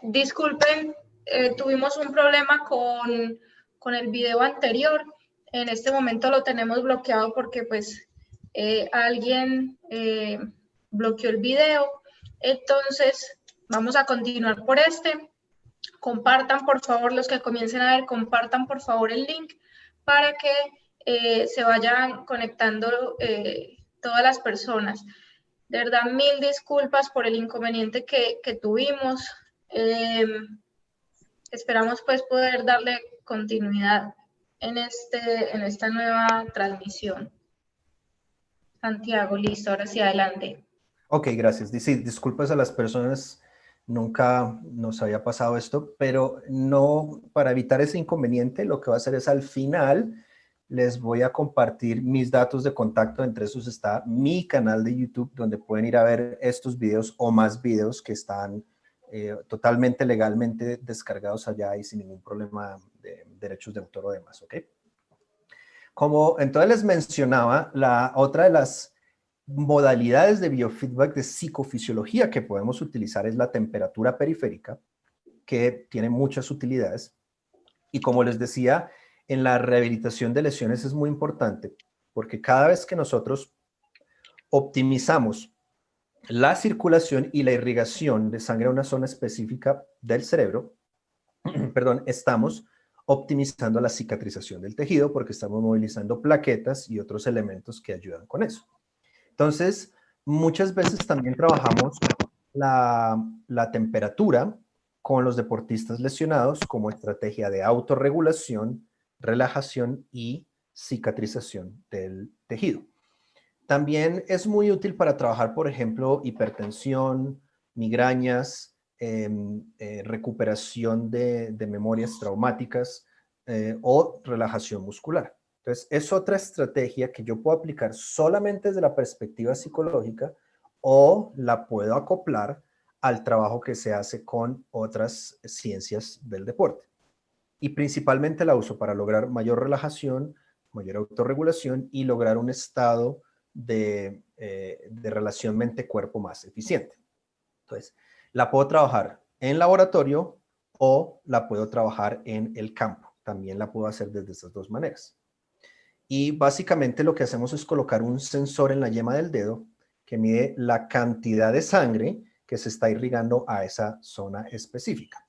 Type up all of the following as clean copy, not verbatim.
Disculpen, tuvimos un problema con el video anterior. En este momento lo tenemos bloqueado porque pues alguien bloqueó el video. Entonces vamos a continuar por este. Compartan por favor, los que comiencen a ver, compartan por favor el link para que se vayan conectando todas las personas. De verdad, mil disculpas por el inconveniente que tuvimos. Esperamos pues poder darle continuidad en esta nueva transmisión. Santiago, listo, ahora sí, adelante. Ok, gracias. Sí, disculpas a las personas, nunca nos había pasado esto, pero no, para evitar ese inconveniente, lo que voy a hacer es al final les voy a compartir mis datos de contacto. Entre esos está mi canal de YouTube, donde pueden ir a ver estos videos o más videos que están totalmente legalmente descargados allá y sin ningún problema de derechos de autor o demás, ¿ok? Como entonces les mencionaba, la otra de las modalidades de biofeedback de psicofisiología que podemos utilizar es la temperatura periférica, que tiene muchas utilidades. Y como les decía, en la rehabilitación de lesiones es muy importante, porque cada vez que nosotros optimizamos la circulación y la irrigación de sangre a una zona específica del cerebro, perdón, estamos optimizando la cicatrización del tejido porque estamos movilizando plaquetas y otros elementos que ayudan con eso. Entonces, muchas veces también trabajamos la temperatura con los deportistas lesionados como estrategia de autorregulación, relajación y cicatrización del tejido. También es muy útil para trabajar, por ejemplo, hipertensión, migrañas, recuperación de memorias traumáticas o relajación muscular. Entonces, es otra estrategia que yo puedo aplicar solamente desde la perspectiva psicológica o la puedo acoplar al trabajo que se hace con otras ciencias del deporte. Y principalmente la uso para lograr mayor relajación, mayor autorregulación y lograr un estado de relación mente-cuerpo más eficiente. Entonces, la puedo trabajar en laboratorio o la puedo trabajar en el campo. También la puedo hacer desde esas dos maneras. Y básicamente lo que hacemos es colocar un sensor en la yema del dedo que mide la cantidad de sangre que se está irrigando a esa zona específica.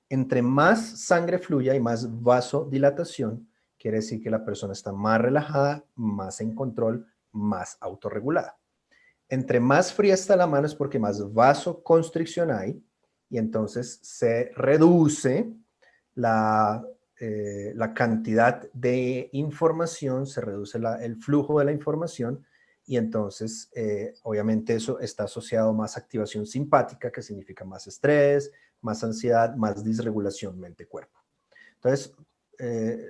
Entre más sangre fluya y más vasodilatación, quiere decir que la persona está más relajada, más en control, más autorregulada. Entre más fría está la mano es porque más vasoconstricción hay y entonces se reduce la cantidad de información, se reduce el flujo de la información y entonces obviamente eso está asociado a más activación simpática, que significa más estrés, más ansiedad, más disregulación mente-cuerpo. Entonces,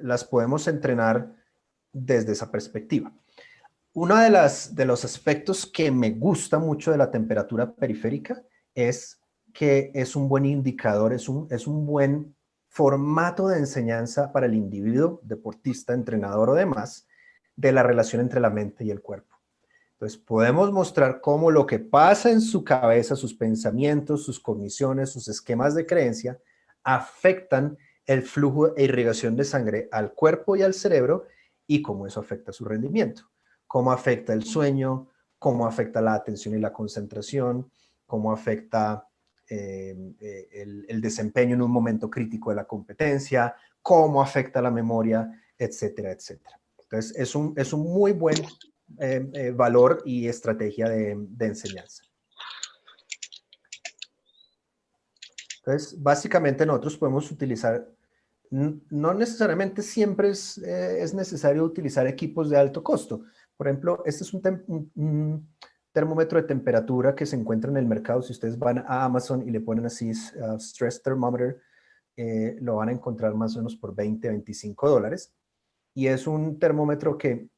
las podemos entrenar desde esa perspectiva. Uno de los aspectos que me gusta mucho de la temperatura periférica es que es un buen indicador, es un buen formato de enseñanza para el individuo, deportista, entrenador o demás, de la relación entre la mente y el cuerpo. Entonces, podemos mostrar cómo lo que pasa en su cabeza, sus pensamientos, sus cogniciones, sus esquemas de creencia, afectan el flujo e irrigación de sangre al cuerpo y al cerebro y cómo eso afecta su rendimiento. Cómo afecta el sueño, cómo afecta la atención y la concentración, cómo afecta el desempeño en un momento crítico de la competencia, cómo afecta la memoria, etcétera, etcétera. Entonces, es un muy buen valor y estrategia de enseñanza. Entonces, básicamente nosotros podemos utilizar, no necesariamente siempre es necesario utilizar equipos de alto costo. Por ejemplo, este es un termómetro de temperatura que se encuentra en el mercado. Si ustedes van a Amazon y le ponen así Stress Thermometer, lo van a encontrar más o menos por $20-25. Y es un termómetro que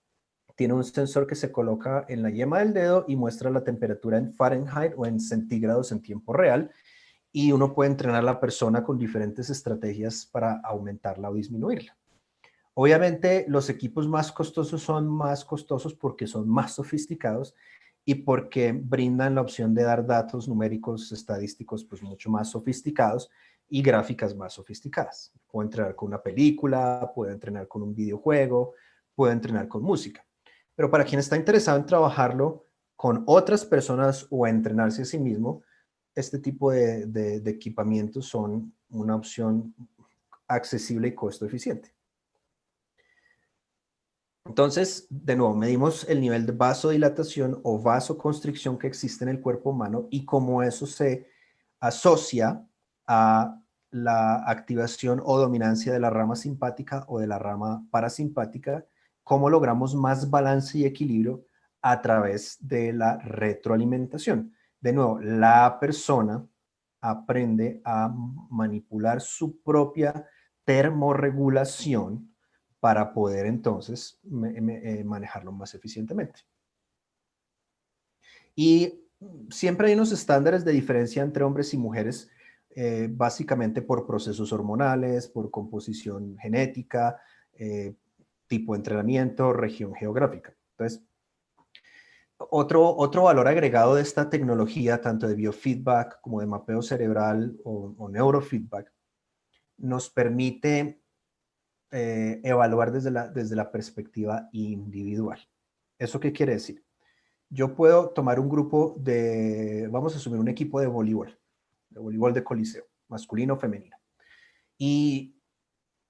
tiene un sensor que se coloca en la yema del dedo y muestra la temperatura en Fahrenheit o en centígrados en tiempo real. Y uno puede entrenar a la persona con diferentes estrategias para aumentarla o disminuirla. Obviamente, los equipos más costosos son más costosos porque son más sofisticados y porque brindan la opción de dar datos numéricos estadísticos pues mucho más sofisticados y gráficas más sofisticadas. Puedo entrenar con una película, puedo entrenar con un videojuego, puedo entrenar con música. Pero para quien está interesado en trabajarlo con otras personas o a entrenarse a sí mismo, este tipo de equipamientos son una opción accesible y costo eficiente. Entonces, de nuevo, medimos el nivel de vasodilatación o vasoconstricción que existe en el cuerpo humano y cómo eso se asocia a la activación o dominancia de la rama simpática o de la rama parasimpática, cómo logramos más balance y equilibrio a través de la retroalimentación. De nuevo, la persona aprende a manipular su propia termorregulación para poder entonces manejarlo más eficientemente. Y siempre hay unos estándares de diferencia entre hombres y mujeres, básicamente por procesos hormonales, por composición genética, tipo de entrenamiento, región geográfica. Entonces, otro valor agregado de esta tecnología, tanto de biofeedback como de mapeo cerebral o neurofeedback, nos permite evaluar desde la perspectiva individual. ¿Eso qué quiere decir? Yo puedo tomar un grupo vamos a asumir un equipo de voleibol de coliseo, masculino o femenino. Y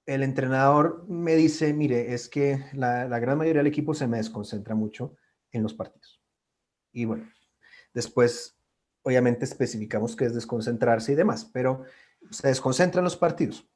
el entrenador me dice, mire, es que la gran mayoría del equipo se me desconcentra mucho en los partidos. Y bueno, después, obviamente, especificamos qué es desconcentrarse y demás, pero se desconcentra en los partidos.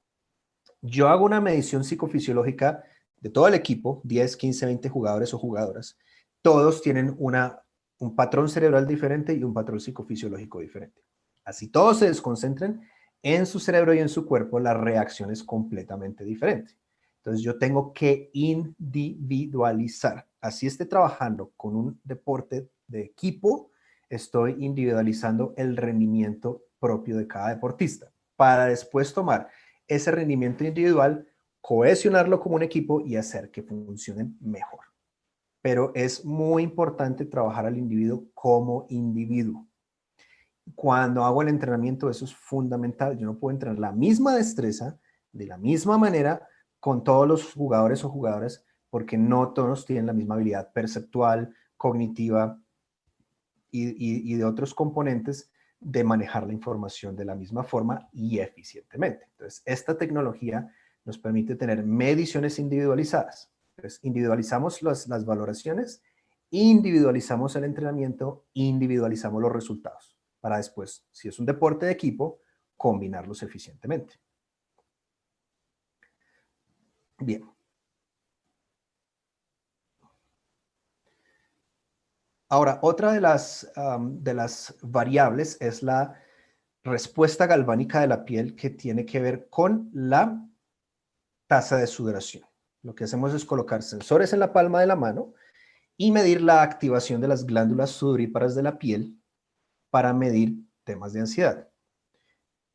Yo hago una medición psicofisiológica de todo el equipo, 10, 15, 20 jugadores o jugadoras. Todos tienen un patrón cerebral diferente y un patrón psicofisiológico diferente. Así todos se desconcentren en su cerebro y en su cuerpo, la reacción es completamente diferente. Entonces yo tengo que individualizar. Así esté trabajando con un deporte de equipo, estoy individualizando el rendimiento propio de cada deportista para después tomar ese rendimiento individual, cohesionarlo como un equipo y hacer que funcionen mejor. Pero es muy importante trabajar al individuo como individuo. Cuando hago el entrenamiento, eso es fundamental. Yo no puedo entrenar la misma destreza de la misma manera con todos los jugadores o jugadoras porque no todos tienen la misma habilidad perceptual, cognitiva y de otros componentes de manejar la información de la misma forma y eficientemente. Entonces, esta tecnología nos permite tener mediciones individualizadas. Entonces, individualizamos las valoraciones, individualizamos el entrenamiento, individualizamos los resultados para después, si es un deporte de equipo, combinarlos eficientemente. Bien. Ahora, otra de las variables es la respuesta galvánica de la piel, que tiene que ver con la tasa de sudoración. Lo que hacemos es colocar sensores en la palma de la mano y medir la activación de las glándulas sudoríparas de la piel para medir temas de ansiedad.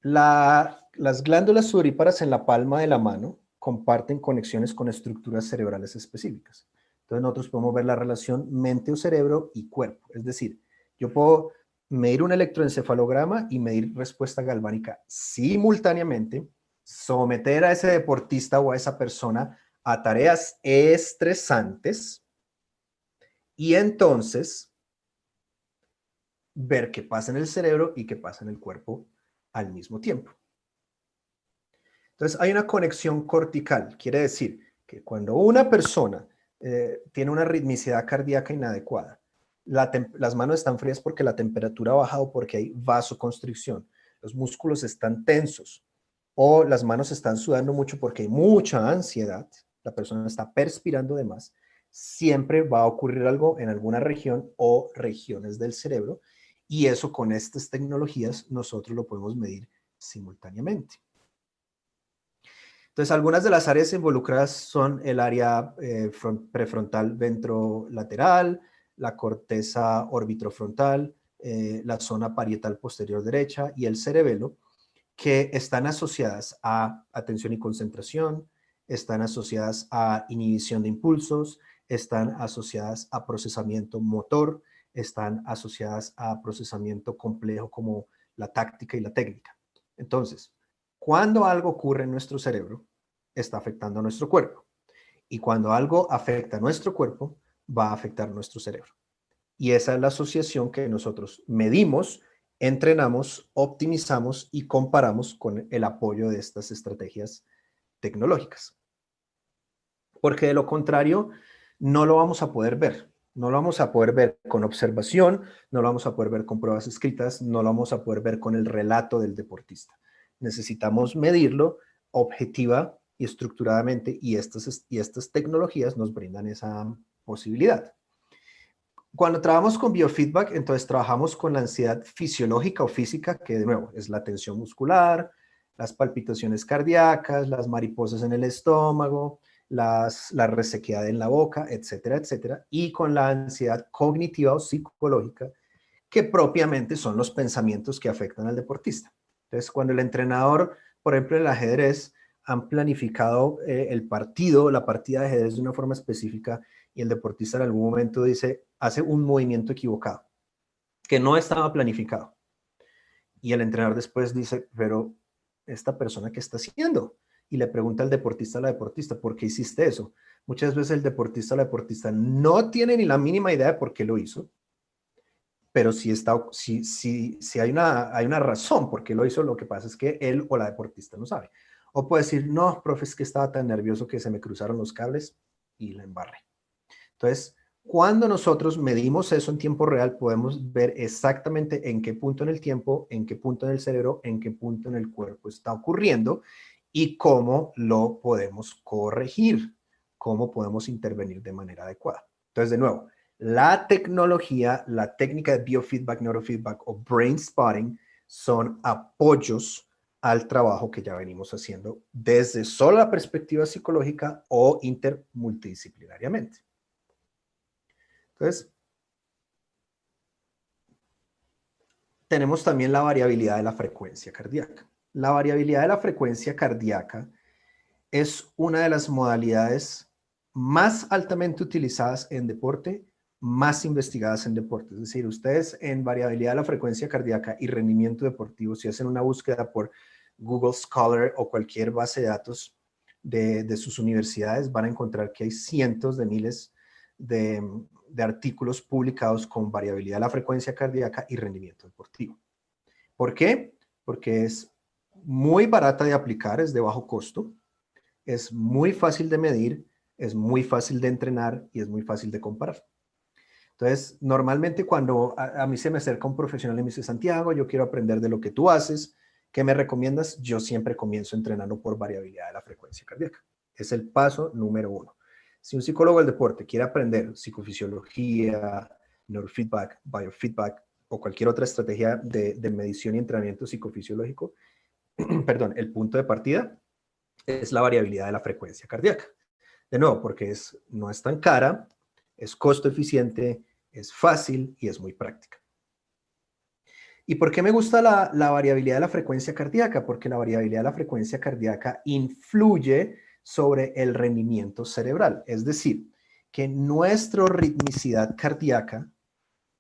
Las glándulas sudoríparas en la palma de la mano comparten conexiones con estructuras cerebrales específicas. Entonces nosotros podemos ver la relación mente o cerebro y cuerpo. Es decir, yo puedo medir un electroencefalograma y medir respuesta galvánica simultáneamente, someter a ese deportista o a esa persona a tareas estresantes y entonces ver qué pasa en el cerebro y qué pasa en el cuerpo al mismo tiempo. Entonces hay una conexión cortical, quiere decir que cuando una persona tiene una ritmicidad cardíaca inadecuada, las manos están frías porque la temperatura ha bajado, porque hay vasoconstricción, los músculos están tensos o las manos están sudando mucho porque hay mucha ansiedad, la persona está perspirando de más, siempre va a ocurrir algo en alguna región o regiones del cerebro y eso con estas tecnologías nosotros lo podemos medir simultáneamente. Entonces, algunas de las áreas involucradas son el área prefrontal ventrolateral, la corteza orbitrofrontal, la zona parietal posterior derecha y el cerebelo, que están asociadas a atención y concentración, están asociadas a inhibición de impulsos, están asociadas a procesamiento motor, están asociadas a procesamiento complejo como la táctica y la técnica. Entonces, cuando algo ocurre en nuestro cerebro, está afectando a nuestro cuerpo. Y cuando algo afecta a nuestro cuerpo, va a afectar nuestro cerebro. Y esa es la asociación que nosotros medimos, entrenamos, optimizamos y comparamos con el apoyo de estas estrategias tecnológicas. Porque de lo contrario, no lo vamos a poder ver. No lo vamos a poder ver con observación, no lo vamos a poder ver con pruebas escritas, no lo vamos a poder ver con el relato del deportista. Necesitamos medirlo objetiva y estructuradamente y estas tecnologías nos brindan esa posibilidad. Cuando trabajamos con biofeedback, entonces trabajamos con la ansiedad fisiológica o física, que de nuevo es la tensión muscular, las palpitaciones cardíacas, las mariposas en el estómago, la resequedad en la boca, etcétera, etcétera, y con la ansiedad cognitiva o psicológica, que propiamente son los pensamientos que afectan al deportista. Entonces, cuando el entrenador, por ejemplo, en el ajedrez, han planificado el partido, la partida de ajedrez de una forma específica y el deportista en algún momento hace un movimiento equivocado, que no estaba planificado. Y el entrenador después dice, pero ¿esta persona qué está haciendo? Y le pregunta al deportista a la deportista, ¿por qué hiciste eso? Muchas veces el deportista o la deportista no tiene ni la mínima idea de por qué lo hizo, pero si hay una razón por qué lo hizo, lo que pasa es que él o la deportista no sabe. O puede decir, no, profe, es que estaba tan nervioso que se me cruzaron los cables y la embarré. Entonces, cuando nosotros medimos eso en tiempo real, podemos ver exactamente en qué punto en el tiempo, en qué punto en el cerebro, en qué punto en el cuerpo está ocurriendo y cómo lo podemos corregir, cómo podemos intervenir de manera adecuada. Entonces, de nuevo, la tecnología, la técnica de biofeedback, neurofeedback o brain spotting son apoyos al trabajo que ya venimos haciendo desde solo la perspectiva psicológica o intermultidisciplinariamente. Entonces, tenemos también la variabilidad de la frecuencia cardíaca. La variabilidad de la frecuencia cardíaca es una de las modalidades más altamente utilizadas en deporte, más investigadas en deporte. Es decir, ustedes en variabilidad de la frecuencia cardíaca y rendimiento deportivo, si hacen una búsqueda por Google Scholar o cualquier base de datos de sus universidades, van a encontrar que hay cientos de miles de artículos publicados con variabilidad de la frecuencia cardíaca y rendimiento deportivo. ¿Por qué? Porque es muy barata de aplicar, es de bajo costo, es muy fácil de medir, es muy fácil de entrenar y es muy fácil de comparar. Entonces, normalmente cuando a mí se me acerca un profesional y me dice, Santiago, yo quiero aprender de lo que tú haces, ¿qué me recomiendas? Yo siempre comienzo entrenando por variabilidad de la frecuencia cardíaca. Es el paso número 1. Si un psicólogo del deporte quiere aprender psicofisiología, neurofeedback, biofeedback o cualquier otra estrategia de medición y entrenamiento psicofisiológico, perdón, el punto de partida es la variabilidad de la frecuencia cardíaca. De nuevo, porque no es tan cara, es costo eficiente, es fácil y es muy práctica. ¿Y por qué me gusta la variabilidad de la frecuencia cardíaca? Porque la variabilidad de la frecuencia cardíaca influye sobre el rendimiento cerebral. Es decir, que nuestra ritmicidad cardíaca,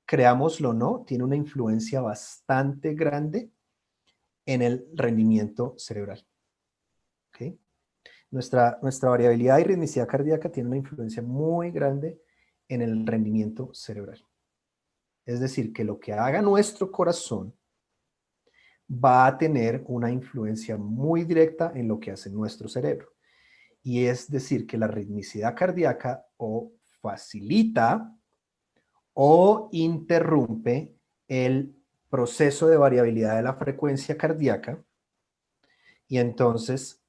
creámoslo o no, tiene una influencia bastante grande en el rendimiento cerebral. ¿Okay? Nuestra variabilidad y ritmicidad cardíaca tiene una influencia muy grande en el rendimiento cerebral. Es decir, que lo que haga nuestro corazón va a tener una influencia muy directa en lo que hace nuestro cerebro. Y es decir, que la ritmicidad cardíaca o facilita o interrumpe el proceso de variabilidad de la frecuencia cardíaca y entonces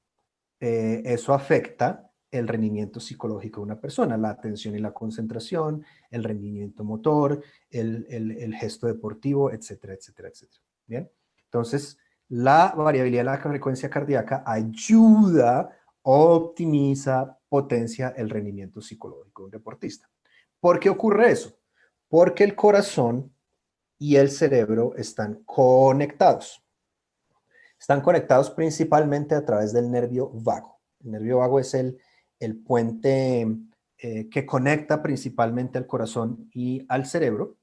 eso afecta el rendimiento psicológico de una persona, la atención y la concentración, el rendimiento motor, el gesto deportivo, etcétera, etcétera, etcétera. Bien, entonces la variabilidad de la frecuencia cardíaca ayuda, optimiza, potencia el rendimiento psicológico de un deportista. ¿Por qué ocurre eso? Porque el corazón y el cerebro están conectados. Están conectados principalmente a través del nervio vago. El nervio vago es el puente que conecta principalmente al corazón y al cerebro.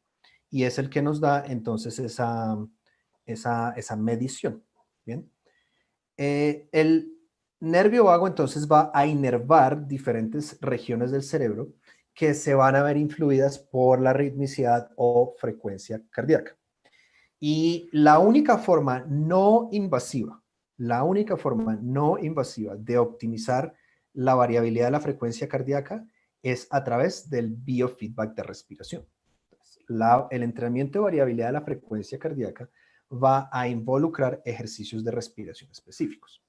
y es el que nos da entonces esa medición. Bien. El nervio vago entonces va a inervar diferentes regiones del cerebro que se van a ver influidas por la ritmicidad o frecuencia cardíaca. Y la única forma no invasiva de optimizar la variabilidad de la frecuencia cardíaca es a través del biofeedback de respiración. Entonces, el entrenamiento de variabilidad de la frecuencia cardíaca va a involucrar ejercicios de respiración específicos.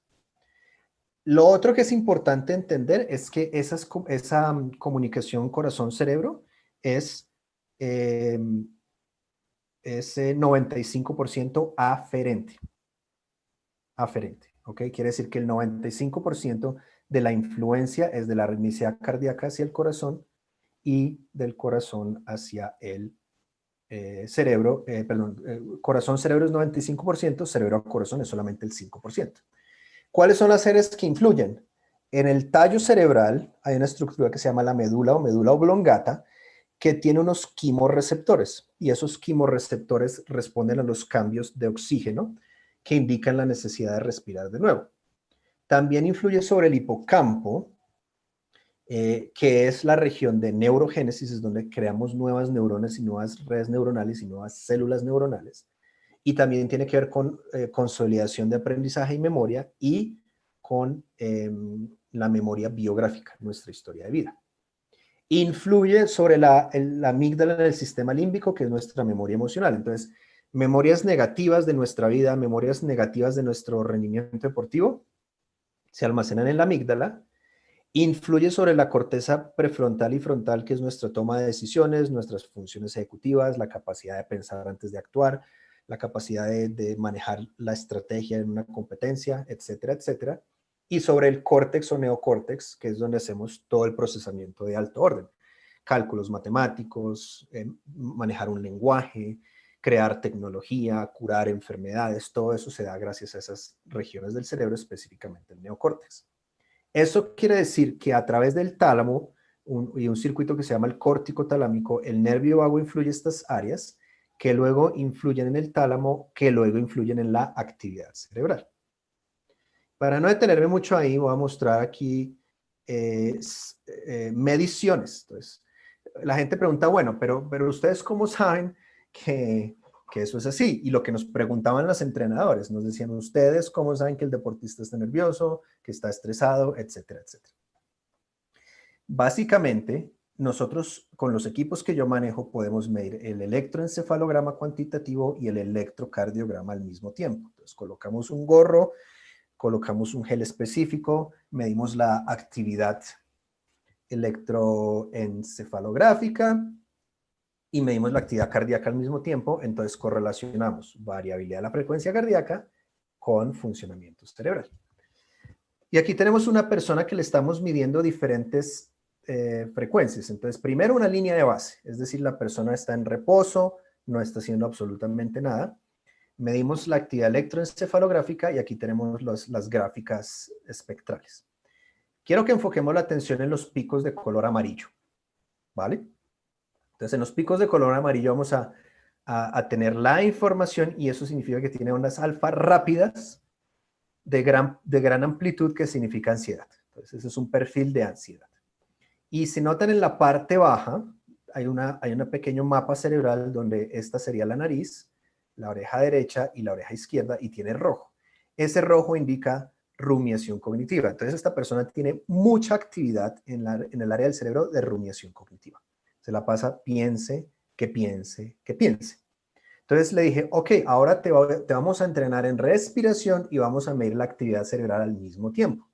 Lo otro que es importante entender es que esa comunicación corazón-cerebro es 95% aferente. ¿Ok? Quiere decir que el 95% de la influencia es de la ritmicidad cardíaca hacia el corazón y del corazón hacia el cerebro. Corazón-cerebro es 95%, cerebro-corazón es solamente el 5%. ¿Cuáles son las áreas que influyen? En el tallo cerebral hay una estructura que se llama la médula o médula oblongata, que tiene unos quimorreceptores, y esos quimorreceptores responden a los cambios de oxígeno que indican la necesidad de respirar de nuevo. También influye sobre el hipocampo, que es la región de neurogénesis, es donde creamos nuevas neuronas y nuevas redes neuronales y nuevas células neuronales. Y también tiene que ver con consolidación de aprendizaje y memoria y con la memoria biográfica, nuestra historia de vida. Influye sobre la amígdala en el sistema límbico, que es nuestra memoria emocional. Entonces, memorias negativas de nuestra vida, memorias negativas de nuestro rendimiento deportivo, se almacenan en la amígdala. Influye sobre la corteza prefrontal y frontal, que es nuestra toma de decisiones, nuestras funciones ejecutivas, la capacidad de pensar antes de actuar, la capacidad de manejar la estrategia en una competencia, etcétera, etcétera. Y sobre el córtex o neocórtex, que es donde hacemos todo el procesamiento de alto orden. Cálculos matemáticos, manejar un lenguaje, crear tecnología, curar enfermedades, todo eso se da gracias a esas regiones del cerebro, específicamente el neocórtex. Eso quiere decir que a través del tálamo y un circuito que se llama el córtico talámico, el nervio vago influye estas áreas que luego influyen en el tálamo, que luego influyen en la actividad cerebral. Para no detenerme mucho ahí, voy a mostrar aquí mediciones. Entonces, la gente pregunta, bueno, pero ¿ustedes cómo saben que eso es así? Y lo que nos preguntaban los entrenadores, nos decían, ¿ustedes cómo saben que el deportista está nervioso, que está estresado, etcétera, etcétera? Básicamente, nosotros con los equipos que yo manejo podemos medir el electroencefalograma cuantitativo y el electrocardiograma al mismo tiempo. Entonces, colocamos un gorro, colocamos un gel específico, medimos la actividad electroencefalográfica y medimos la actividad cardíaca al mismo tiempo. Entonces correlacionamos variabilidad de la frecuencia cardíaca con funcionamiento cerebral. Y aquí tenemos una persona que le estamos midiendo diferentes frecuencias. Entonces, primero una línea de base, es decir, la persona está en reposo, no está haciendo absolutamente nada. Medimos la actividad electroencefalográfica y aquí tenemos las gráficas espectrales. Quiero que enfoquemos la atención en los picos de color amarillo, ¿vale? Entonces, en los picos de color amarillo vamos a tener la información y eso significa que tiene ondas alfa rápidas de gran amplitud, que significa ansiedad. Entonces, ese es un perfil de ansiedad. Y si notan en la parte baja, hay un pequeño mapa cerebral donde esta sería la nariz, la oreja derecha y la oreja izquierda, y tiene rojo. Ese rojo indica rumiación cognitiva. Entonces, esta persona tiene mucha actividad en el área del cerebro de rumiación cognitiva. Se la pasa piense, que piense, que piense. Entonces le dije, ok, ahora te vamos a entrenar en respiración y vamos a medir la actividad cerebral al mismo tiempo.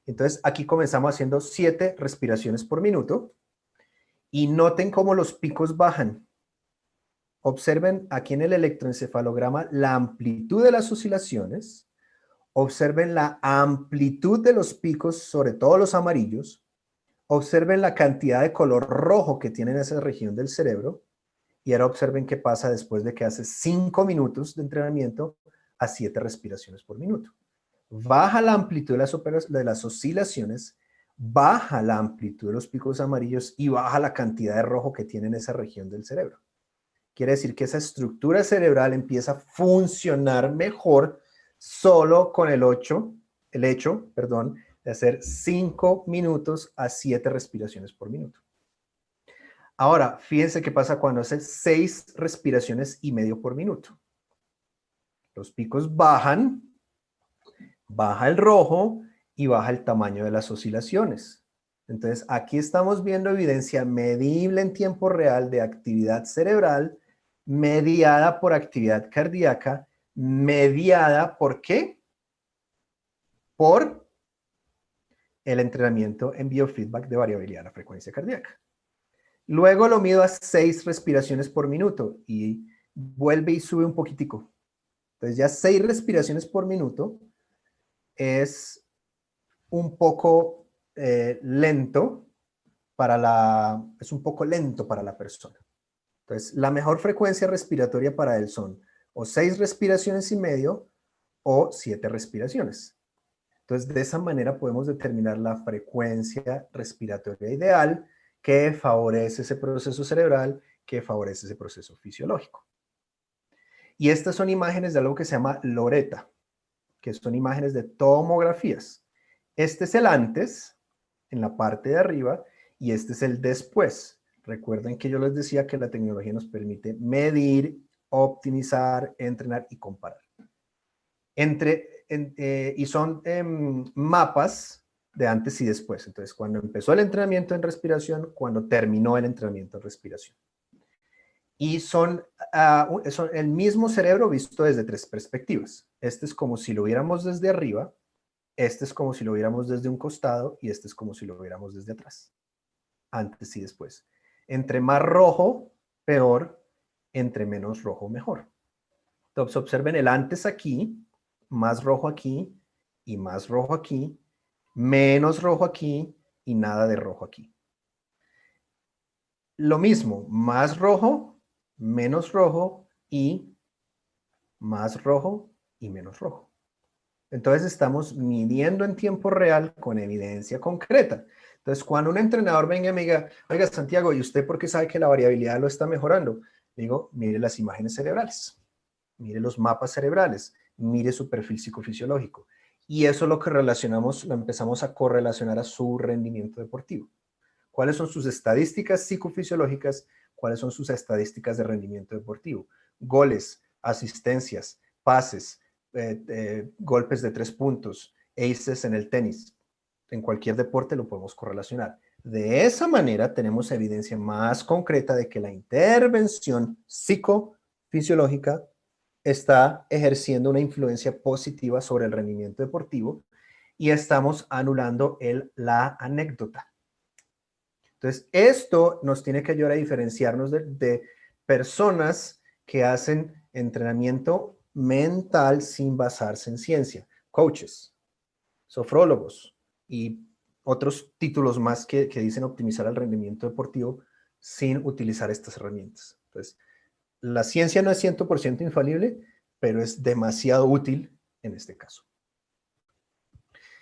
Entonces aquí comenzamos haciendo 7 respiraciones por minuto y noten cómo los picos bajan. Observen aquí en el electroencefalograma la amplitud de las oscilaciones. Observen la amplitud de los picos, sobre todo los amarillos. Observen la cantidad de color rojo que tiene esa región del cerebro. Y ahora observen qué pasa después de que hace 5 minutos de entrenamiento a 7 respiraciones por minuto. Baja la amplitud de las oscilaciones, baja la amplitud de los picos amarillos y baja la cantidad de rojo que tiene en esa región del cerebro. Quiere decir que esa estructura cerebral empieza a funcionar mejor solo con el hecho, de hacer 5 minutos a 7 respiraciones por minuto. Ahora, fíjense qué pasa cuando hace 6 respiraciones y medio por minuto. Los picos bajan, baja el rojo y baja el tamaño de las oscilaciones. Entonces, aquí estamos viendo evidencia medible en tiempo real de actividad cerebral mediada por actividad cardíaca, mediada ¿por qué? Por el entrenamiento en biofeedback de variabilidad de la frecuencia cardíaca. Luego lo mido a 6 respiraciones por minuto y vuelve y sube un poquitico. Entonces ya 6 respiraciones por minuto es un poco lento es un poco lento para la persona. Entonces la mejor frecuencia respiratoria para él son o 6 respiraciones y medio o 7 respiraciones. Entonces de esa manera podemos determinar la frecuencia respiratoria ideal que favorece ese proceso cerebral, que favorece ese proceso fisiológico. Y estas son imágenes de algo que se llama loreta, que son imágenes de tomografías. Este es el antes, en la parte de arriba, y este es el después. Recuerden que yo les decía que la tecnología nos permite medir, optimizar, entrenar y comparar. Y son mapas de antes y después. Entonces, cuando empezó el entrenamiento en respiración, cuando terminó el entrenamiento en respiración. Y son el mismo cerebro visto desde 3 perspectivas. Este es como si lo viéramos desde arriba, este es como si lo viéramos desde un costado y este es como si lo viéramos desde atrás. Antes y después. Entre más rojo, peor. Entre menos rojo, mejor. Entonces, observen el antes aquí, más rojo aquí y más rojo aquí, menos rojo aquí y nada de rojo aquí. Lo mismo, más rojo, menos rojo y más rojo y menos rojo. Entonces estamos midiendo en tiempo real con evidencia concreta. Entonces cuando un entrenador venga y me diga, oiga Santiago, ¿y usted por qué sabe que la variabilidad lo está mejorando? Digo, mire las imágenes cerebrales, mire los mapas cerebrales, mire su perfil psicofisiológico. Y eso es lo que lo empezamos a correlacionar a su rendimiento deportivo. ¿Cuáles son sus estadísticas psicofisiológicas? ¿Cuáles son sus estadísticas de rendimiento deportivo? Goles, asistencias, pases, golpes de 3 puntos, aces en el tenis. En cualquier deporte lo podemos correlacionar. De esa manera tenemos evidencia más concreta de que la intervención psicofisiológica está ejerciendo una influencia positiva sobre el rendimiento deportivo y estamos anulando la anécdota. Entonces, esto nos tiene que ayudar a diferenciarnos de personas que hacen entrenamiento mental sin basarse en ciencia. Coaches, sofrólogos y otros títulos más que dicen optimizar el rendimiento deportivo sin utilizar estas herramientas. Entonces, la ciencia no es 100% infalible, pero es demasiado útil en este caso.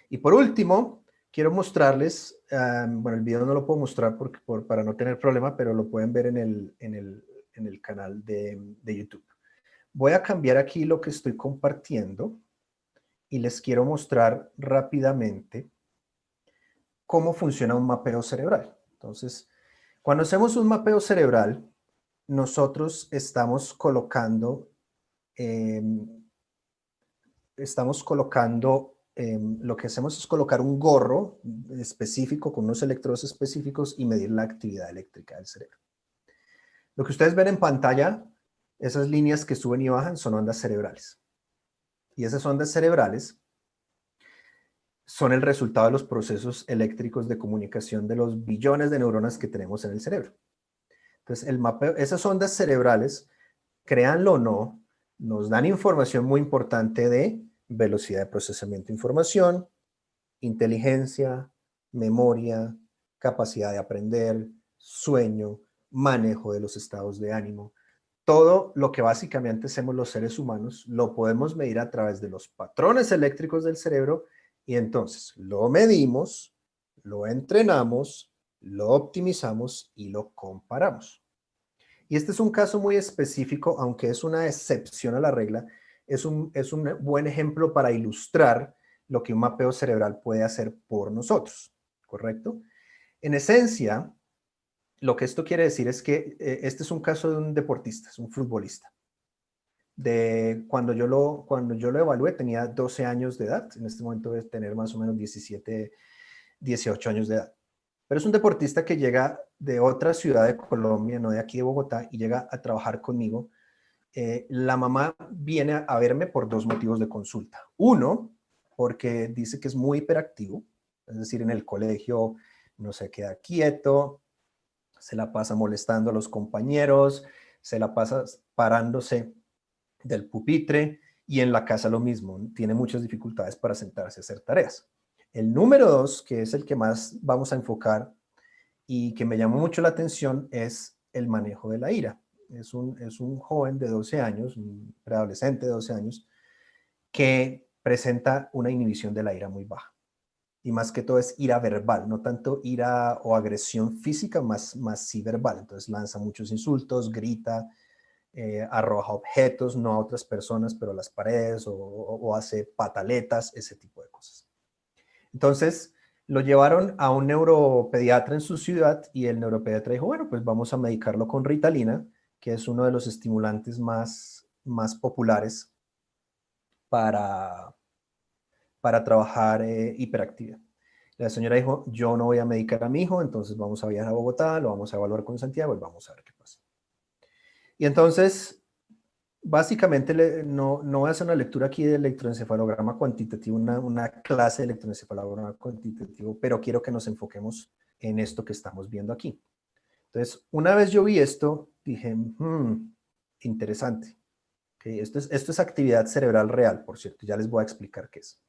Y por último, quiero mostrarles, bueno, el video no lo puedo mostrar para no tener problema, pero lo pueden ver en el canal de YouTube. Voy a cambiar aquí lo que estoy compartiendo y les quiero mostrar rápidamente cómo funciona un mapeo cerebral. Entonces, cuando hacemos un mapeo cerebral, nosotros estamos colocando lo que hacemos es colocar un gorro específico con unos electrodos específicos y medir la actividad eléctrica del cerebro. Lo que ustedes ven en pantalla, esas líneas que suben y bajan son ondas cerebrales. Y esas ondas cerebrales son el resultado de los procesos eléctricos de comunicación de los billones de neuronas que tenemos en el cerebro. Entonces, esas ondas cerebrales, créanlo o no, nos dan información muy importante de velocidad de procesamiento de información, inteligencia, memoria, capacidad de aprender, sueño, manejo de los estados de ánimo. Todo lo que básicamente hacemos los seres humanos lo podemos medir a través de los patrones eléctricos del cerebro y entonces lo medimos, lo entrenamos, lo optimizamos y lo comparamos. Y este es un caso muy específico, aunque es una excepción a la regla, es un buen ejemplo para ilustrar lo que un mapeo cerebral puede hacer por nosotros, ¿correcto? En esencia, lo que esto quiere decir es que este es un caso de un deportista, es un futbolista. Cuando yo lo evalué tenía 12 años de edad, en este momento debe tener más o menos 17, 18 años de edad. Pero es un deportista que llega de otra ciudad de Colombia, no de aquí de Bogotá, y llega a trabajar conmigo. La mamá viene a verme por dos motivos de consulta. Uno, porque dice que es muy hiperactivo, es decir, en el colegio no se queda quieto, se la pasa molestando a los compañeros, se la pasa parándose del pupitre, y en la casa lo mismo, tiene muchas dificultades para sentarse a hacer tareas. El número dos, que es el que más vamos a enfocar y que me llamó mucho la atención, es el manejo de la ira. Es un joven de 12 años, un preadolescente de 12 años, que presenta una inhibición de la ira muy baja. Y más que todo es ira verbal, no tanto ira o agresión física, más sí verbal. Entonces lanza muchos insultos, grita, arroja objetos, no a otras personas, pero a las paredes, o hace pataletas, ese tipo de cosas. Entonces, lo llevaron a un neuropediatra en su ciudad y el neuropediatra dijo, bueno, pues vamos a medicarlo con Ritalina, que es uno de los estimulantes más populares para, para trabajar hiperactividad. La señora dijo, yo no voy a medicar a mi hijo, entonces vamos a viajar a Bogotá, lo vamos a evaluar con Santiago y vamos a ver qué pasa. Y entonces, básicamente, no voy a hacer una lectura aquí de electroencefalograma cuantitativo, una clase de electroencefalograma cuantitativo, pero quiero que nos enfoquemos en esto que estamos viendo aquí. Entonces, una vez yo vi esto, dije, interesante. Okay, esto es actividad cerebral real, por cierto, ya les voy a explicar qué es.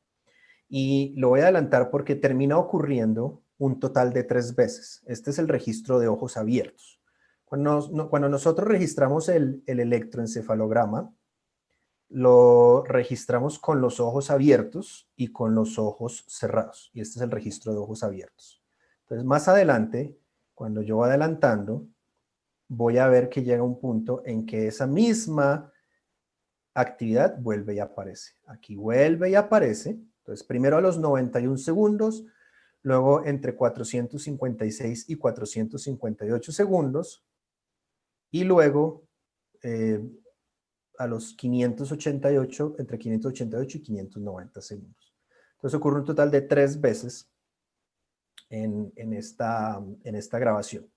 Y lo voy a adelantar porque termina ocurriendo un total de 3 veces. Este es el registro de ojos abiertos. Cuando nosotros registramos el electroencefalograma, lo registramos con los ojos abiertos y con los ojos cerrados. Y este es el registro de ojos abiertos. Entonces, más adelante, cuando yo voy adelantando, voy a ver que llega un punto en que esa misma actividad vuelve y aparece. Aquí vuelve y aparece. Entonces, primero a los 91 segundos, luego entre 456 y 458 segundos, y luego a los 588, entre 588 y 590 segundos. Entonces ocurre un total de 3 veces en esta grabación.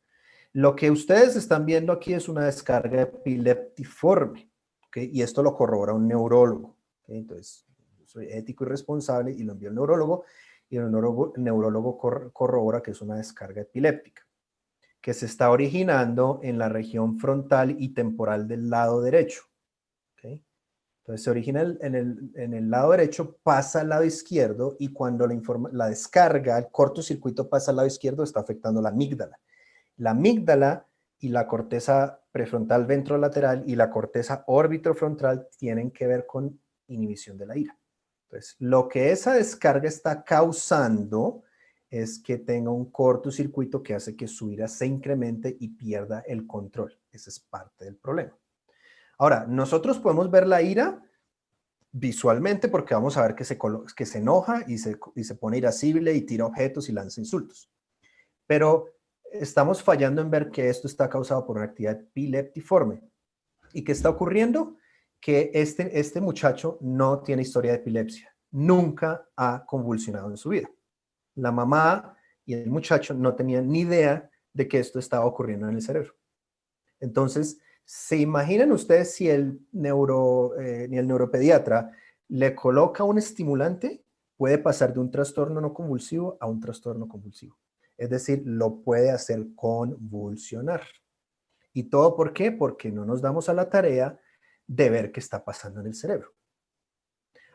Lo que ustedes están viendo aquí es una descarga epileptiforme, ¿okay? Y esto lo corrobora un neurólogo, ¿okay? Entonces, yo soy ético y responsable y lo envío al neurólogo, y el neurólogo corrobora que es una descarga epiléptica, que se está originando en la región frontal y temporal del lado derecho. ¿Okay? Entonces se origina en el lado derecho, pasa al lado izquierdo, y cuando la descarga, el cortocircuito pasa al lado izquierdo, está afectando la amígdala. La amígdala y la corteza prefrontal ventrolateral y la corteza orbitofrontal tienen que ver con inhibición de la ira. Entonces, lo que esa descarga está causando es que tenga un cortocircuito que hace que su ira se incremente y pierda el control. Ese es parte del problema. Ahora, nosotros podemos ver la ira visualmente porque vamos a ver que se enoja y se pone irascible y tira objetos y lanza insultos. Pero estamos fallando en ver que esto está causado por una actividad epileptiforme. ¿Y qué está ocurriendo? Que este muchacho no tiene historia de epilepsia. Nunca ha convulsionado en su vida. La mamá y el muchacho no tenían ni idea de que esto estaba ocurriendo en el cerebro. Entonces, ¿se imaginan ustedes si ni el neuropediatra le coloca un estimulante? Puede pasar de un trastorno no convulsivo a un trastorno convulsivo. Es decir, lo puede hacer convulsionar. ¿Y todo por qué? Porque no nos damos a la tarea de ver qué está pasando en el cerebro.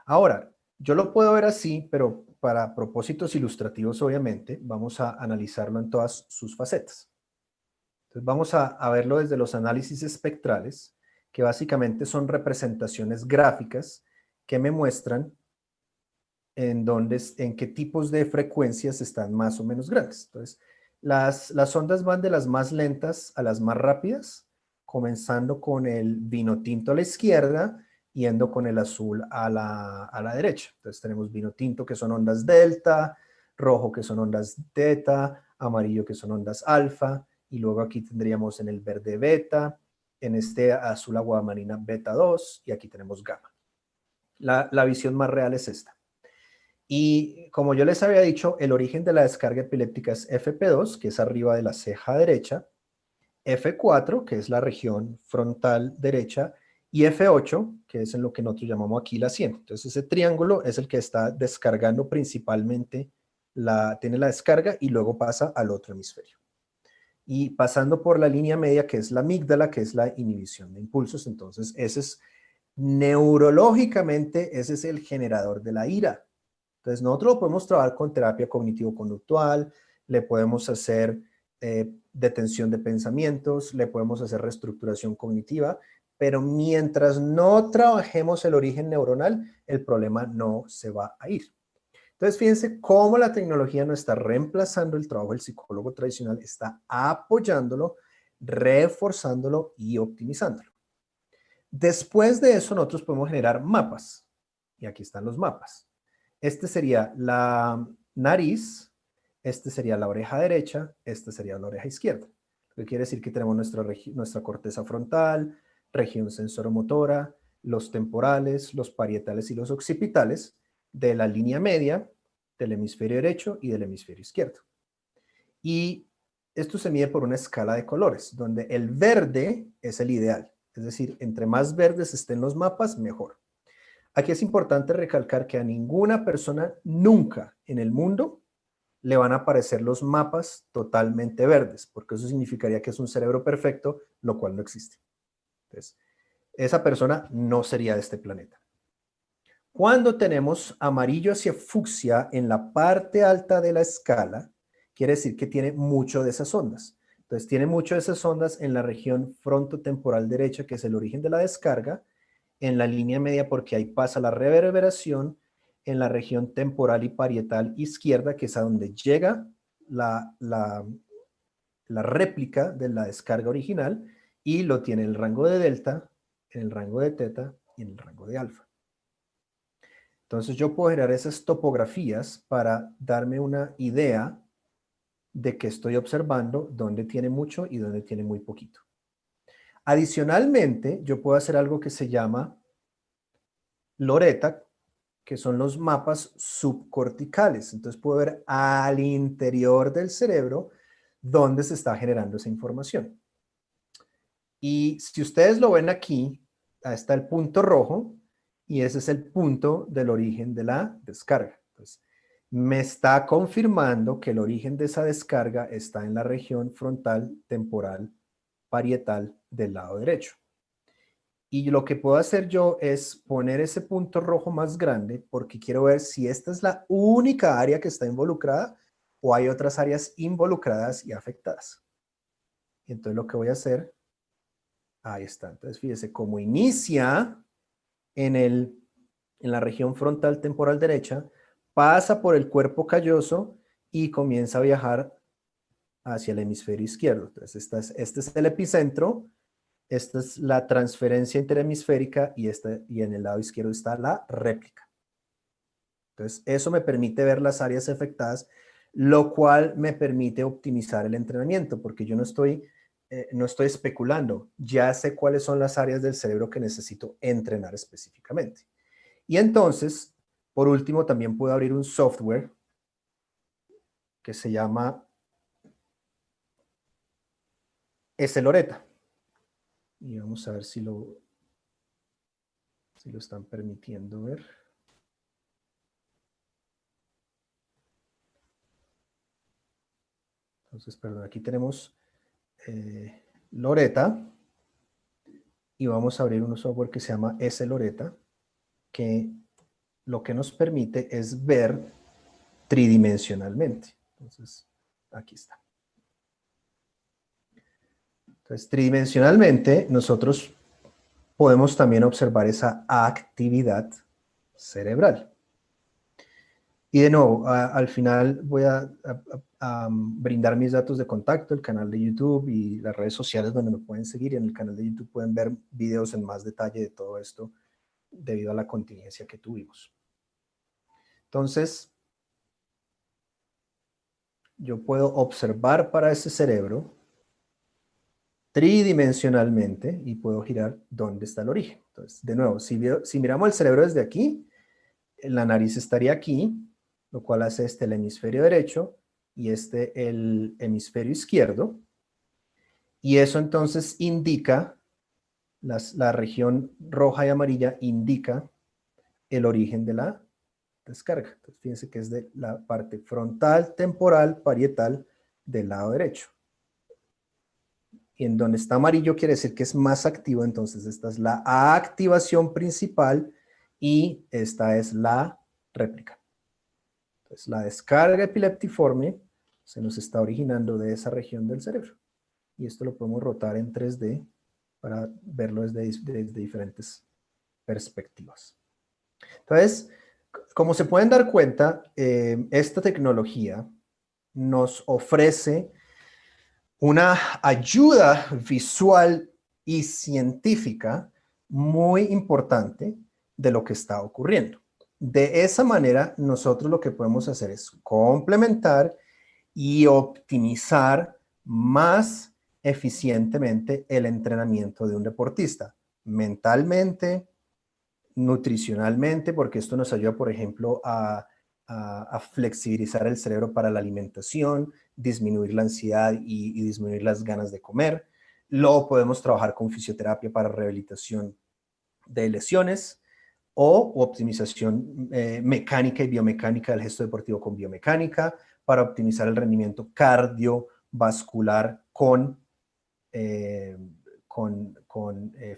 Ahora, yo lo puedo ver así, pero para propósitos ilustrativos, obviamente, vamos a analizarlo en todas sus facetas. Entonces vamos a verlo desde los análisis espectrales, que básicamente son representaciones gráficas que me muestran en qué tipos de frecuencias están más o menos grandes. Entonces, las ondas van de las más lentas a las más rápidas, comenzando con el vino tinto a la izquierda, yendo con el azul a la derecha. Entonces tenemos vino tinto que son ondas delta, rojo que son ondas teta, amarillo que son ondas alfa, y luego aquí tendríamos en el verde beta, en este azul aguamarina beta 2, y aquí tenemos gamma. La visión más real es esta. Y como yo les había dicho, el origen de la descarga epiléptica es FP2, que es arriba de la ceja derecha, F4, que es la región frontal derecha, y F8, que es en lo que nosotros llamamos aquí la sien. Entonces ese triángulo es el que está descargando principalmente, tiene la descarga y luego pasa al otro hemisferio. Y pasando por la línea media, que es la amígdala, que es la inhibición de impulsos. Entonces ese es, neurológicamente, ese es el generador de la ira. Entonces nosotros lo podemos trabajar con terapia cognitivo-conductual, le podemos hacer detención de pensamientos, le podemos hacer reestructuración cognitiva, pero mientras no trabajemos el origen neuronal, el problema no se va a ir. Entonces fíjense cómo la tecnología no está reemplazando el trabajo del psicólogo tradicional, está apoyándolo, reforzándolo y optimizándolo. Después de eso nosotros podemos generar mapas, y aquí están los mapas. Este sería la nariz, este sería la oreja derecha, esta sería la oreja izquierda. Lo que quiere decir que tenemos nuestra corteza frontal, región sensoromotora, los temporales, los parietales y los occipitales de la línea media del hemisferio derecho y del hemisferio izquierdo. Y esto se mide por una escala de colores, donde el verde es el ideal. Es decir, entre más verdes estén los mapas, mejor. Aquí es importante recalcar que a ninguna persona nunca en el mundo le van a aparecer los mapas totalmente verdes, porque eso significaría que es un cerebro perfecto, lo cual no existe. Entonces, esa persona no sería de este planeta. Cuando tenemos amarillo hacia fucsia en la parte alta de la escala, quiere decir que tiene mucho de esas ondas. Entonces, tiene mucho de esas ondas en la región frontotemporal derecha, que es el origen de la descarga, en la línea media porque ahí pasa la reverberación, en la región temporal y parietal izquierda, que es a donde llega la réplica de la descarga original, y lo tiene en el rango de delta, en el rango de teta y en el rango de alfa. Entonces yo puedo generar esas topografías para darme una idea de que estoy observando dónde tiene mucho y dónde tiene muy poquito. Adicionalmente, yo puedo hacer algo que se llama Loreta, que son los mapas subcorticales. Entonces puedo ver al interior del cerebro dónde se está generando esa información. Y si ustedes lo ven aquí, ahí está el punto rojo y ese es el punto del origen de la descarga. Entonces, me está confirmando que el origen de esa descarga está en la región frontal, temporal, parietal del lado derecho. Y lo que puedo hacer yo es poner ese punto rojo más grande porque quiero ver si esta es la única área que está involucrada o hay otras áreas involucradas y afectadas. Y entonces lo que voy a hacer, ahí está. Entonces fíjese cómo inicia en la región frontal temporal derecha, pasa por el cuerpo calloso y comienza a viajar hacia el hemisferio izquierdo. Entonces este es el epicentro. Esta es la transferencia interhemisférica y en el lado izquierdo está la réplica. Entonces, eso me permite ver las áreas afectadas, lo cual me permite optimizar el entrenamiento, porque yo no estoy especulando, ya sé cuáles son las áreas del cerebro que necesito entrenar específicamente. Y entonces, por último, también puedo abrir un software que se llama S-Loreta. Y vamos a ver si lo están permitiendo ver. Entonces, perdón, aquí tenemos Loreta y vamos a abrir un software que se llama S-Loreta, que lo que nos permite es ver tridimensionalmente. Entonces, aquí está. Entonces, tridimensionalmente, nosotros podemos también observar esa actividad cerebral. Y de nuevo, al final voy a brindar mis datos de contacto, el canal de YouTube y las redes sociales donde me pueden seguir. En el canal de YouTube pueden ver videos en más detalle de todo esto debido a la contingencia que tuvimos. Entonces, yo puedo observar para ese cerebro tridimensionalmente y puedo girar dónde está el origen. Entonces, de nuevo, si miramos el cerebro desde aquí, la nariz estaría aquí, lo cual hace este el hemisferio derecho y este el hemisferio izquierdo. Y eso entonces indica, la región roja y amarilla indica el origen de la descarga. Entonces, fíjense que es de la parte frontal, temporal, parietal del lado derecho. Y en donde está amarillo quiere decir que es más activo, entonces esta es la activación principal y esta es la réplica. Entonces la descarga epileptiforme se nos está originando de esa región del cerebro. Y esto lo podemos rotar en 3D para verlo desde diferentes perspectivas. Entonces, como se pueden dar cuenta, esta tecnología nos ofrece una ayuda visual y científica muy importante de lo que está ocurriendo. De esa manera, nosotros lo que podemos hacer es complementar y optimizar más eficientemente el entrenamiento de un deportista, mentalmente, nutricionalmente, porque esto nos ayuda, por ejemplo, a flexibilizar el cerebro para la alimentación, disminuir la ansiedad y disminuir las ganas de comer. Luego podemos trabajar con fisioterapia para rehabilitación de lesiones o optimización mecánica y biomecánica del gesto deportivo con biomecánica para optimizar el rendimiento cardiovascular con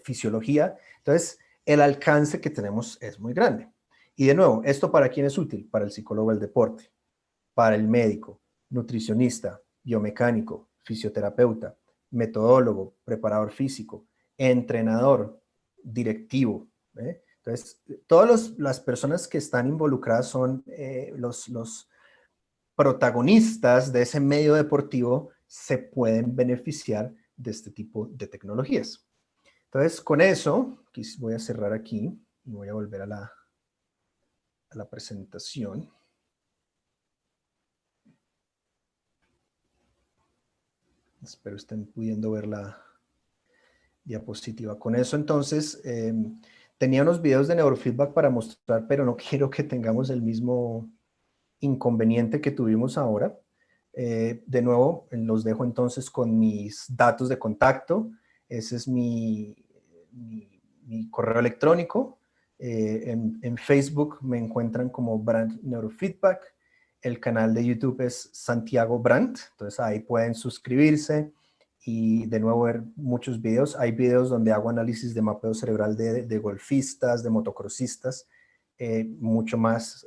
fisiología. Entonces, el alcance que tenemos es muy grande. Y de nuevo, ¿esto para quién es útil? Para el psicólogo del deporte, para el médico, nutricionista, biomecánico, fisioterapeuta, metodólogo, preparador físico, entrenador, directivo. Entonces, todas las personas que están involucradas son los protagonistas de ese medio deportivo se pueden beneficiar de este tipo de tecnologías. Entonces, con eso, voy a cerrar aquí y voy a volver a la presentación. Espero estén pudiendo ver la diapositiva. Con eso, entonces, tenía unos videos de neurofeedback para mostrar, pero no quiero que tengamos el mismo inconveniente que tuvimos ahora. De nuevo, los dejo entonces con mis datos de contacto. Ese es mi correo electrónico. En Facebook me encuentran como Brandt Neurofeedback. El canal de YouTube es Santiago Brandt. Entonces ahí pueden suscribirse y de nuevo ver muchos videos. Hay videos donde hago análisis de mapeo cerebral de golfistas, de motocrossistas. Mucho más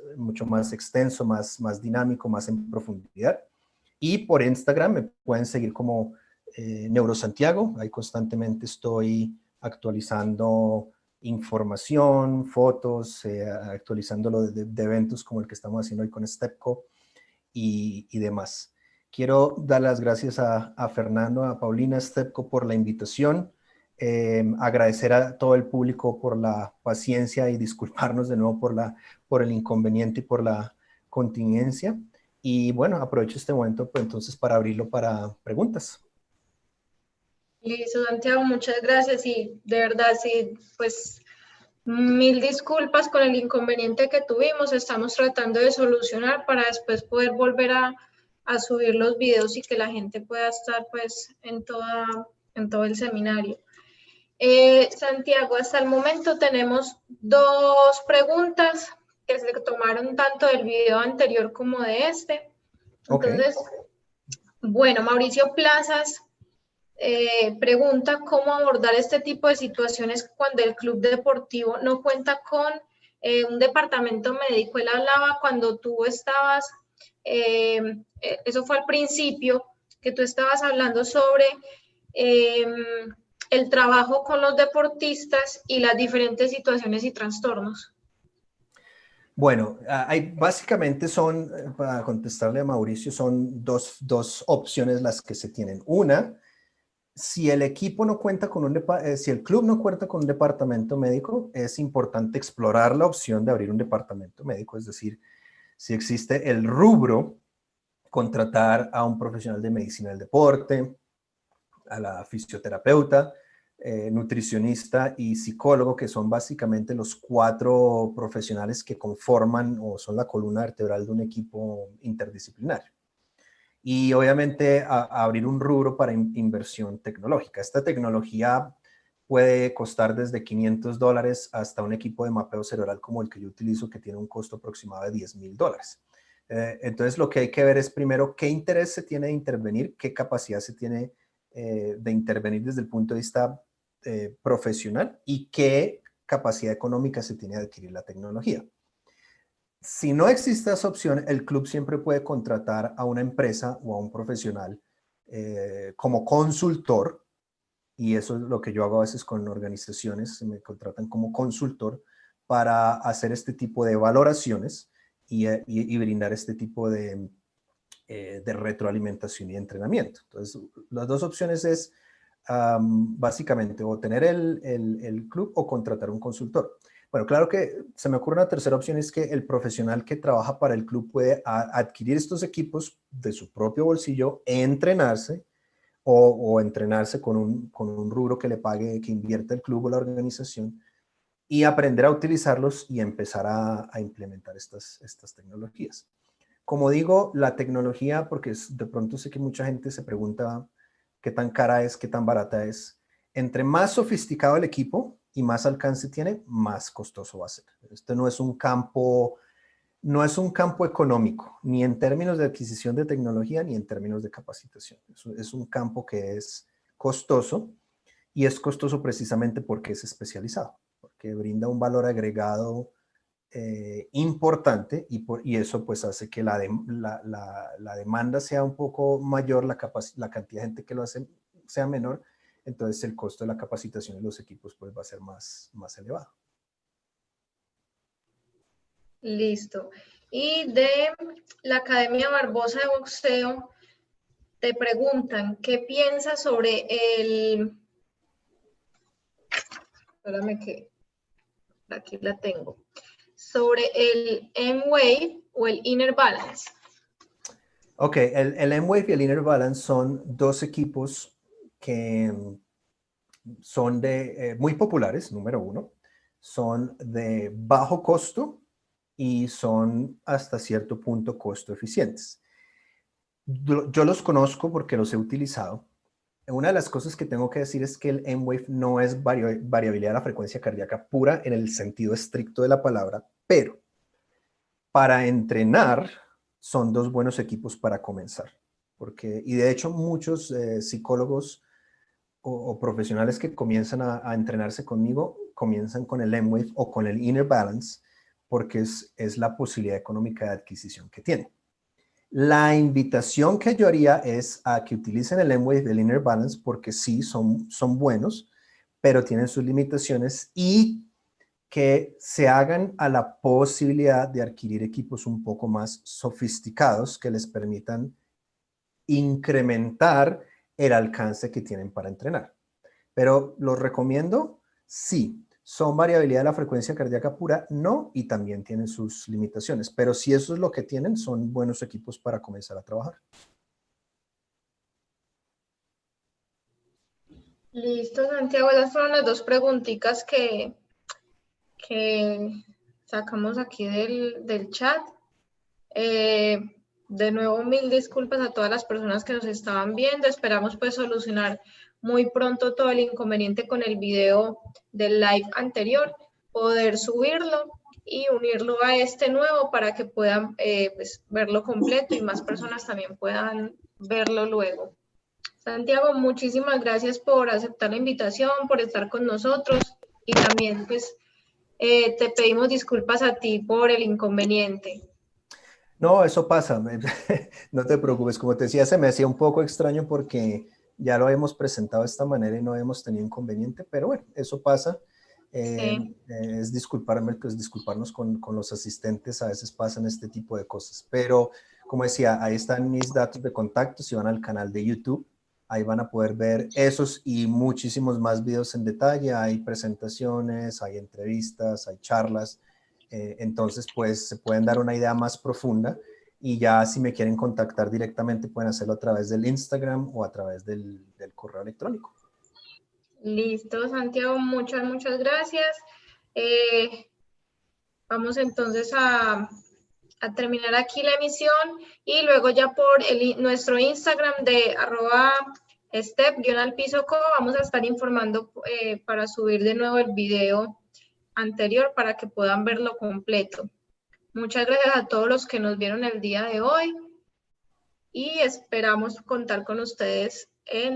extenso, más dinámico, más en profundidad. Y por Instagram me pueden seguir como Neurosantiago. Ahí constantemente estoy actualizando información, fotos, actualizándolo de eventos como el que estamos haciendo hoy con Stepco y demás. Quiero dar las gracias a Fernando, a Paulina, Stepco por la invitación. Agradecer a todo el público por la paciencia y disculparnos de nuevo por el inconveniente y por la contingencia. Y bueno, aprovecho este momento pues, entonces para abrirlo para preguntas. Listo, Santiago, muchas gracias y de verdad, sí, pues mil disculpas con el inconveniente que tuvimos. Estamos tratando de solucionar para después poder volver a subir los videos y que la gente pueda estar pues en todo el seminario. Santiago, hasta el momento tenemos 2 preguntas que se tomaron tanto del video anterior como de este. Entonces, bueno, Mauricio Plazas pregunta cómo abordar este tipo de situaciones cuando el club deportivo no cuenta con un departamento médico. Él hablaba cuando tú estabas, eso fue al principio, que tú estabas hablando sobre el trabajo con los deportistas y las diferentes situaciones y trastornos. Bueno, básicamente son, para contestarle a Mauricio, son dos opciones las que se tienen. Una, si el equipo no cuenta con si el club no cuenta con un departamento médico, es importante explorar la opción de abrir un departamento médico, es decir, si existe el rubro, contratar a un profesional de medicina del deporte, a la fisioterapeuta, nutricionista y psicólogo, que son básicamente los 4 profesionales que conforman o son la columna vertebral de un equipo interdisciplinario. Y obviamente abrir un rubro para inversión tecnológica. Esta tecnología puede costar desde $500 hasta un equipo de mapeo cerebral como el que yo utilizo, que tiene un costo aproximado de $10,000. Entonces, lo que hay que ver es primero qué interés se tiene de intervenir, qué capacidad se tiene de intervenir desde el punto de vista profesional y qué capacidad económica se tiene de adquirir la tecnología. Si no existe esa opción, el club siempre puede contratar a una empresa o a un profesional como consultor, y eso es lo que yo hago a veces con organizaciones, me contratan como consultor para hacer este tipo de valoraciones y brindar este tipo de retroalimentación y entrenamiento. Entonces, las dos opciones es básicamente o tener el club o contratar un consultor. Bueno, claro que se me ocurre una tercera opción, es que el profesional que trabaja para el club puede adquirir estos equipos de su propio bolsillo, entrenarse o entrenarse con un rubro que le pague, que invierta el club o la organización y aprender a utilizarlos y empezar a implementar estas tecnologías. Como digo, la tecnología, porque de pronto sé que mucha gente se pregunta qué tan cara es, qué tan barata es. Entre más sofisticado el equipo y más alcance tiene, más costoso va a ser. Este no es un campo económico, ni en términos de adquisición de tecnología, ni en términos de capacitación. Es un campo que es costoso y es costoso precisamente porque es especializado, porque brinda un valor agregado importante y eso pues hace que la demanda sea un poco mayor, la cantidad de gente que lo hace sea menor, entonces el costo de la capacitación de los equipos pues va a ser más elevado. Listo. Y de la Academia Barbosa de Boxeo, te preguntan, ¿qué piensas sobre espérame que aquí la tengo, sobre el M-Wave o el Inner Balance? Ok, el M-Wave y el Inner Balance son dos equipos que son muy populares, número uno, son de bajo costo y son hasta cierto punto costo eficientes. Yo los conozco porque los he utilizado. Una de las cosas que tengo que decir es que el M-Wave no es variabilidad de la frecuencia cardíaca pura en el sentido estricto de la palabra, pero para entrenar son dos buenos equipos para comenzar. Y de hecho muchos psicólogos o profesionales que comienzan a entrenarse conmigo comienzan con el M-Wave o con el Inner Balance porque es la posibilidad económica de adquisición que tienen. La invitación que yo haría es a que utilicen el M-Wave y el Inner Balance porque sí, son buenos, pero tienen sus limitaciones y que se hagan a la posibilidad de adquirir equipos un poco más sofisticados que les permitan incrementar el alcance que tienen para entrenar. Pero los recomiendo, sí. ¿Son variabilidad de la frecuencia cardíaca pura? No, y también tienen sus limitaciones. Pero si eso es lo que tienen, son buenos equipos para comenzar a trabajar. Listo, Santiago, esas fueron las dos preguntitas que sacamos aquí del chat. De nuevo, mil disculpas a todas las personas que nos estaban viendo. Esperamos pues solucionar muy pronto todo el inconveniente con el video del live anterior, poder subirlo y unirlo a este nuevo para que puedan pues, verlo completo y más personas también puedan verlo luego. Santiago, muchísimas gracias por aceptar la invitación, por estar con nosotros y también pues te pedimos disculpas a ti por el inconveniente. No, eso pasa. No te preocupes. Como te decía, se me hacía un poco extraño porque ya lo hemos presentado de esta manera y no hemos tenido inconveniente, pero bueno, eso pasa. es disculparnos con los asistentes, a veces pasan este tipo de cosas. Pero, como decía, ahí están mis datos de contacto, si van al canal de YouTube, ahí van a poder ver esos y muchísimos más videos en detalle. Hay presentaciones, hay entrevistas, hay charlas. Entonces, pues se pueden dar una idea más profunda y ya si me quieren contactar directamente pueden hacerlo a través del Instagram o a través del correo electrónico. Listo, Santiago, muchas gracias. Vamos entonces a terminar aquí la emisión y luego ya por nuestro Instagram de @step_alpisoco vamos a estar informando para subir de nuevo el video anterior para que puedan verlo completo. Muchas gracias a todos los que nos vieron el día de hoy y esperamos contar con ustedes en